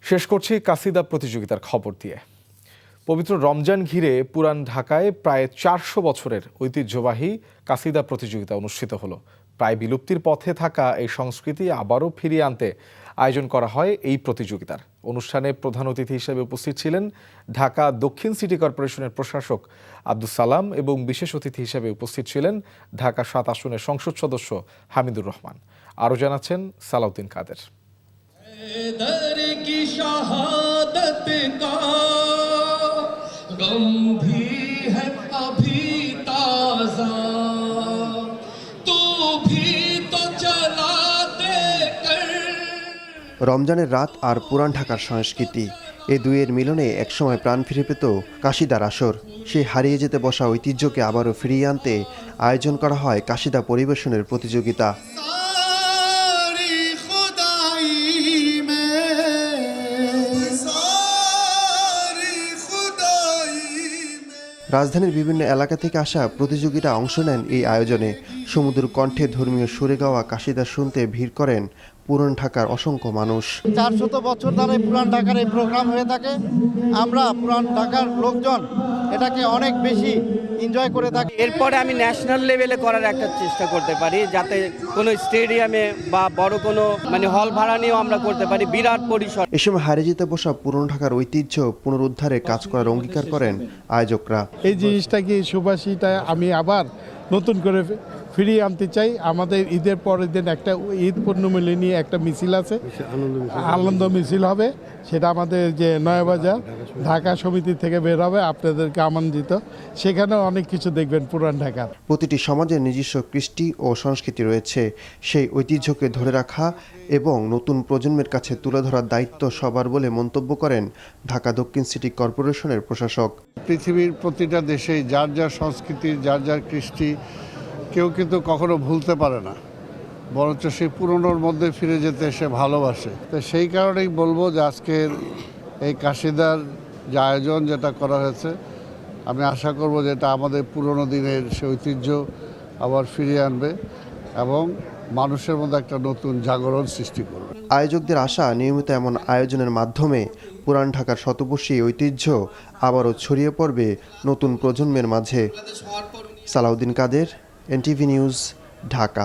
শেষ করছি কাসিদা প্রতিযোগিতার খবর দিয়ে। পবিত্র রমজান ঘিরে পুরান ঢাকায় প্রায় 400 বছরের ঐতিহ্যবাহী কাসিদা প্রতিযোগিতা অনুষ্ঠিত হলো। প্রায় বিলুপ্তির পথে থাকা এই সংস্কৃতি আবারও ফিরিয়ে আনতে আয়োজন করা হয় এই প্রতিযোগিতার। অনুষ্ঠানে প্রধান অতিথি হিসেবে উপস্থিত ছিলেন ঢাকা দক্ষিণ সিটি কর্পোরেশনের প্রশাসক আব্দুস সালাম এবং বিশেষ অতিথি হিসেবে উপস্থিত ছিলেন ঢাকা 7 আসনের সংসদ সদস্য হামিদুর রহমান। আরও জানাচ্ছেন সালাউদ্দিন কাদের। शहादत का गम भी है अभी ताजा तू भी तो चला दे कर। রমজানের রাত আর পুরান ঢাকার সংস্কৃতি, এ দুইয়ের মিলনে একসময় প্রাণ ফিরে পেত কাশিদার আসর। সেই হারিয়ে যেতে বসা ঐতিহ্যকে আবারও ফিরিয়ে আনতে আয়োজন করা হয় কাশিদা পরিবেশনের প্রতিযোগিতা। রাজধানীর বিভিন্ন এলাকা থেকে আসা প্রতিযোগীরা অংশ নেন এই আয়োজনে। সমুদ্র কণ্ঠে ধর্মীয় সুরে গাওয়া কাশিদা শুনতে ভিড় করেন পুরান ঢাকার অসংখ্য মানুষ। 400 বছর ধরে পুরান ঢাকার এই প্রোগ্রাম হয়ে থাকে। আমরা পুরান ঢাকার লোকজন এটাকে অনেক বেশি এনজয় করে থাকি। এরপরে আমি ন্যাশনাল লেভেলে করার একটা চেষ্টা করতে পারি, যাতে কোনো স্টেডিয়ামে বা বড় কোনো হল ভাড়া নিয়েও আমরা করতে পারি বিরাট পরিসর। এ সময় হারিয়ে যেতে বসা পুরান ঢাকার ঐতিহ্য পুনরুদ্ধারে কাজ করার অঙ্গীকার করেন আয়োজকরা। এই জিনিসটাকে সুবাসীটা আমি আবার নতুন করে ফিরিয়ে আনতে চাই। আমাদের ঈদের পরের দিন একটা ঈদ পূর্ণিমা নিয়ে একটা মিছিল আছে, আনন্দ মিছিল হবে। সেটা আমাদের যে নয়াবাজার ঢাকা সমিতি থেকে বের হবে, আপনাদেরকে আমন্ত্রিত। সেখানেও অনেক কিছু দেখবেন পুরান ঢাকার। প্রতিটি সমাজের নিজস্ব কৃষ্টি ও সংস্কৃতি রয়েছে। সেই ঐতিহ্যকে ধরে রাখা এবং নতুন প্রজন্মের কাছে তুলে ধরার দায়িত্ব সবার বলে মন্তব্য করেন ঢাকা দক্ষিণ সিটি কর্পোরেশনের প্রশাসক। পৃথিবীর প্রতিটা দেশেই যার যার সংস্কৃতি, যার যার কৃষ্টি কেউ কিন্তু কখনো ভুলতে পারে না, বরঞ্চ সেই পুরনোর মধ্যে ফিরে যেতে সে ভালোবাসে। তো সেই কারণেই বলবো যে আজকের এই কাশিদার যে আয়োজন যেটা করা হয়েছে, আমি আশা করব যে এটা আমাদের পুরনো দিনের সে ঐতিহ্য আবার ফিরিয়ে আনবে এবং মানুষের মধ্যে একটা নতুন জাগরণ সৃষ্টি করবে। আয়োজকদের আশা, নিয়মিত এমন আয়োজনের মাধ্যমে পুরান ঢাকার শতবর্ষী ঐতিহ্য আবারও ছড়িয়ে পড়বে নতুন প্রজন্মের মাঝে। সালাউদ্দিন কাদের, এনটিভি নিউজ, ঢাকা।